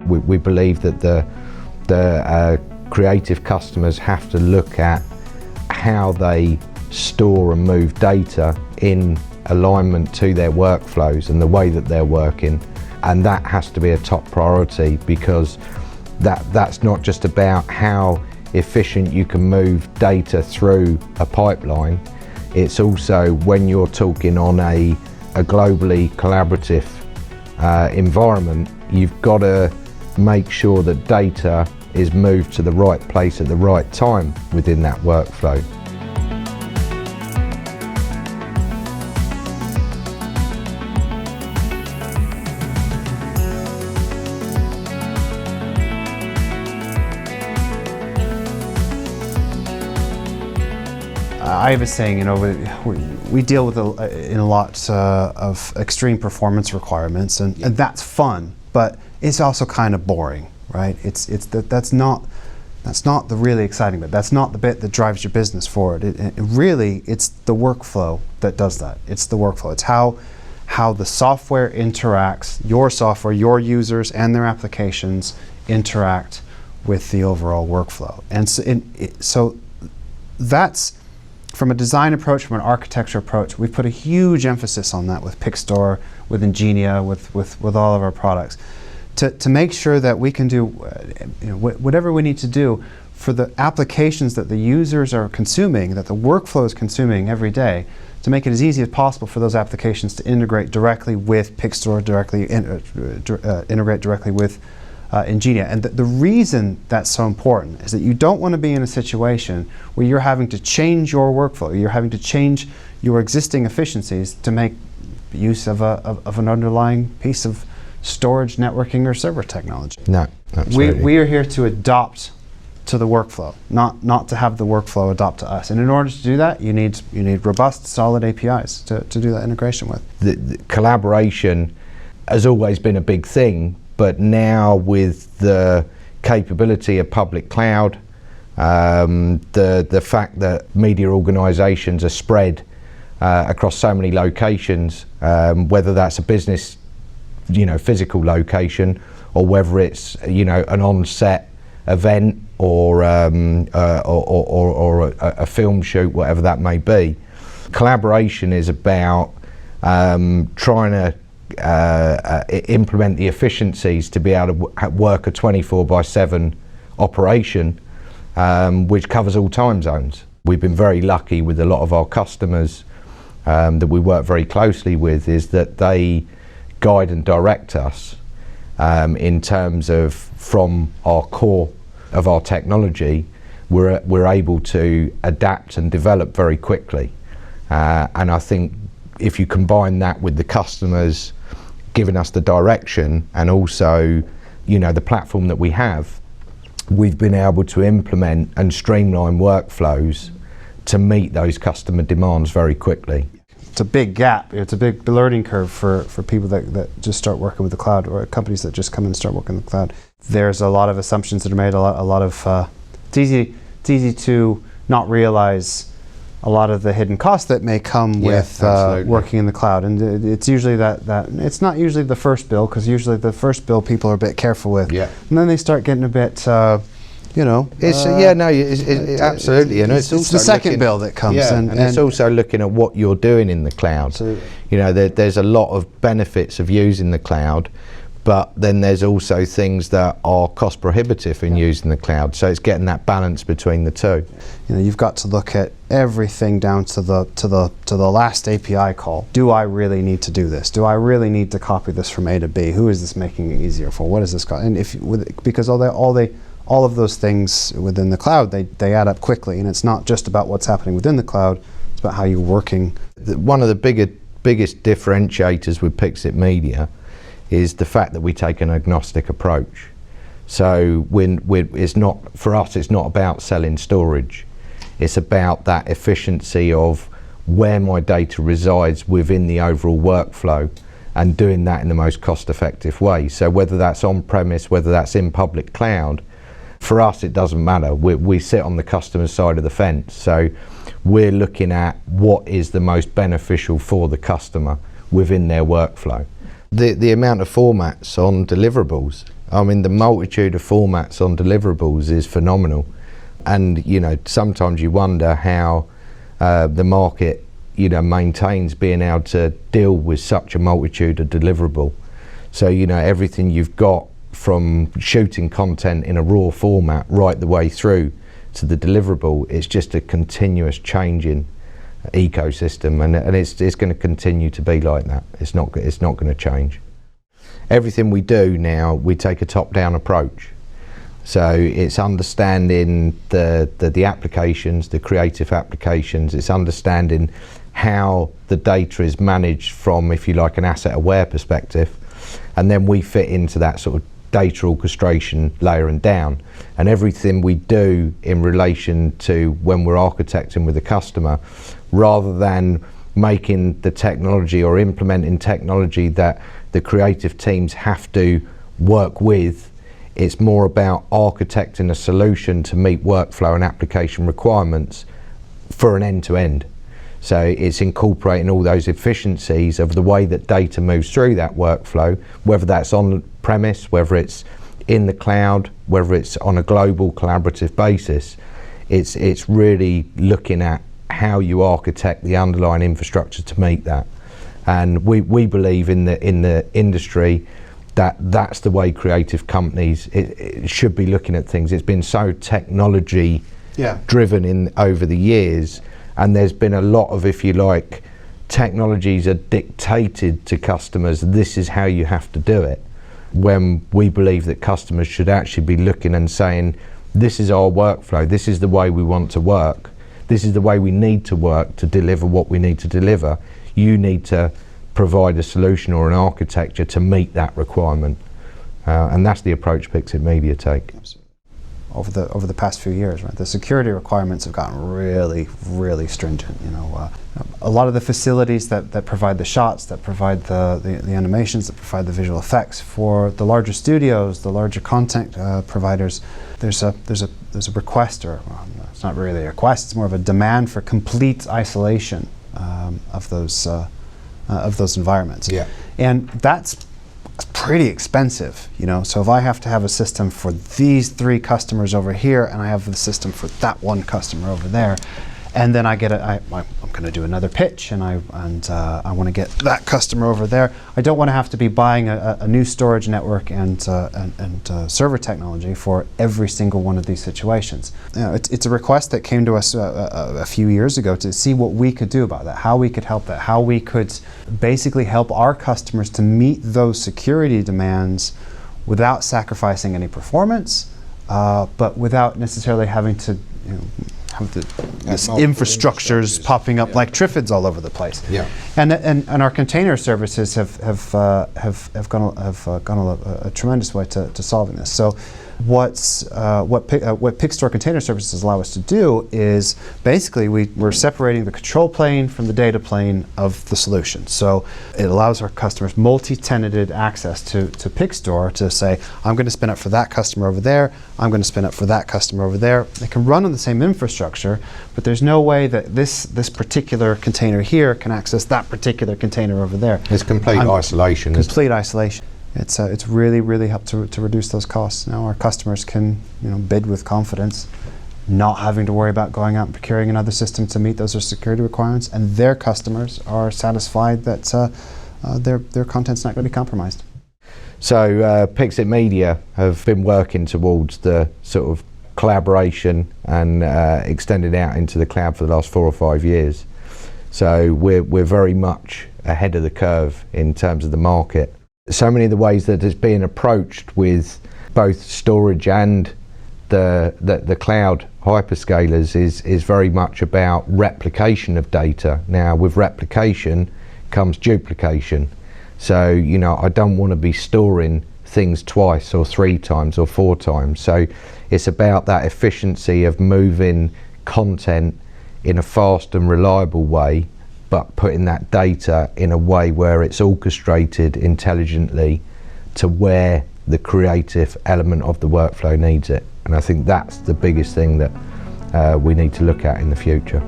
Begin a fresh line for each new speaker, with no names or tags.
We believe that the creative customers have to look at how they store and move data in alignment to their workflows and the way that they're working, and that has to be a top priority, because that's not just about how efficient you can move data through a pipeline. It's also when you're talking on a globally collaborative environment, you've got to make sure that data is moved to the right place at the right time within that workflow.
I have a saying, we deal with in a lot of extreme performance requirements, and that's fun, but it's also kind of boring, right? That's not the really exciting bit. That's not the bit that drives your business forward. It's the workflow that does that. It's the workflow. It's how the software interacts, your software, your users, and their applications interact with the overall workflow. And so that's, from a design approach, from an architecture approach, we've put a huge emphasis on that with Pixstore, with Ingenia, with all of our products, to make sure that we can do whatever we need to do for the applications that the users are consuming, that the workflow is consuming every day, to make it as easy as possible for those applications to integrate directly with Pixstore, integrate directly with Ingenia. And the reason that's so important is that you don't want to be in a situation where you're having to change your workflow, you're having to change your existing efficiencies to make use of an underlying piece of storage, networking, or server technology.
No, absolutely.
We are here to adopt to the workflow, not to have the workflow adopt to us. And in order to do that, you need robust, solid APIs to do that integration with.
The collaboration has always been a big thing, but now with the capability of public cloud, the fact that media organisations are spread across so many locations, whether that's a business, physical location, or whether it's an on-set event or a film shoot, whatever that may be. Collaboration is about trying to implement the efficiencies to be able to work a 24/7 operation, which covers all time zones. We've been very lucky with a lot of our customers that we work very closely with, is that they guide and direct us in terms of, from our core of our technology, we're able to adapt and develop very quickly. And I think if you combine that with the customers giving us the direction, and also the platform that we have, we've been able to implement and streamline workflows to meet those customer demands very quickly.
It's a big gap. It's a big learning curve for people that just start working with the cloud, or companies that just come in and start working with the cloud. There's a lot of assumptions that are made, a lot of it's easy to not realize a lot of the hidden costs that may come with working in the cloud. And it's usually that it's not usually the first bill, because usually the first bill people are a bit careful with. Yeah. And then they start getting a bit,
absolutely. And it's
the second bill that comes.
Yeah, and it's also looking at what you're doing in the cloud. Absolutely. There's a lot of benefits of using the cloud, but then there's also things that are cost prohibitive in using the cloud. So it's getting that balance between the two.
You've got to look at everything down to the last API call. Do I really need to do this? Do I really need to copy this from A to B? Who is this making it easier for? What is this cost? And because all of those things within the cloud, they add up quickly, and it's not just about what's happening within the cloud, it's about how you're working.
One of the biggest differentiators with pixitmedia is the fact that we take an agnostic approach. So for us, it's not about selling storage. It's about that efficiency of where my data resides within the overall workflow, and doing that in the most cost-effective way. So whether that's on-premise, whether that's in public cloud, for us it doesn't matter. We sit on the customer side of the fence, so we're looking at what is the most beneficial for the customer within their workflow. The amount of formats on deliverables I mean, the multitude of formats on deliverables is phenomenal. And, you know, sometimes you wonder how the market, you know, maintains being able to deal with such a multitude of deliverable. So, you know, everything you've got from shooting content in a raw format right the way through to the deliverable, it's just a continuous changing ecosystem, and it's going to continue to be like that. It's not going to change. Everything we do now, we take a top-down approach. So it's understanding the applications, the creative applications. It's understanding how the data is managed from, if you like, an asset-aware perspective, and then we fit into that sort of data orchestration layer and down. And everything we do in relation to when we're architecting with a customer, rather than making the technology or implementing technology that the creative teams have to work with, it's more about architecting a solution to meet workflow and application requirements for an end-to-end. So it's incorporating all those efficiencies of the way that data moves through that workflow, whether that's on premise, whether it's in the cloud, whether it's on a global collaborative basis. It's really looking at how you architect the underlying infrastructure to meet that. And we believe in the industry that's the way creative companies it should be looking at things. It's been so technology driven over the years, and there's been a lot of, if you like, technologies are dictated to customers, this is how you have to do it, when we believe that customers should actually be looking and saying, this is our workflow, this is the way we want to work, this is the way we need to work to deliver what we need to deliver. You need to provide a solution or an architecture to meet that requirement, and that's the approach pixitmedia take.
Over the past few years, right, the security requirements have gotten really stringent. You know, a lot of the facilities that provide the shots, that provide the animations, that provide the visual effects for the larger studios, the larger content providers, there's a request, or well, it's not really a request, it's more of a demand for complete isolation of those environments.
Yeah.
And that's pretty expensive, you know. So if I have to have a system for these 3 customers over here, and I have the system for that one customer over there, and then I get I'm going to do another pitch, and I want to get that customer over there. I don't want to have to be buying a new storage network and server technology for every single one of these situations. You know, it's a request that came to us a few years ago to see what we could do about that, how we could help that, how we could basically help our customers to meet those security demands without sacrificing any performance, but without necessarily having to, you know, have this infrastructures popping up like triffids all over the place.
Yeah.
And our container services have gone a tremendous way to solving this. So what Pixstore Container Services allow us to do is basically we're separating the control plane from the data plane of the solution. So it allows our customers multi-tenanted access to Pixstore to say, I'm going to spin up for that customer over there, I'm going to spin up for that customer over there. They can run on the same infrastructure, but there's no way that this particular container here can access that particular container over there.
It's complete isolation.
Complete isolation. It's really helped to reduce those costs. Now our customers can, you know, bid with confidence, not having to worry about going out and procuring another system to meet those security requirements, and their customers are satisfied that their content's not going to be compromised.
So Pixitmedia have been working towards the sort of collaboration and extended out into the cloud for the last 4 or 5 years. So we're very much ahead of the curve in terms of the market. So many of the ways that it's being approached with both storage and the cloud hyperscalers is very much about replication of data. Now with replication comes duplication. So, you know, I don't want to be storing things twice or 3 times or 4 times. So it's about that efficiency of moving content in a fast and reliable way, but putting that data in a way where it's orchestrated intelligently to where the creative element of the workflow needs it. And I think that's the biggest thing that we need to look at in the future.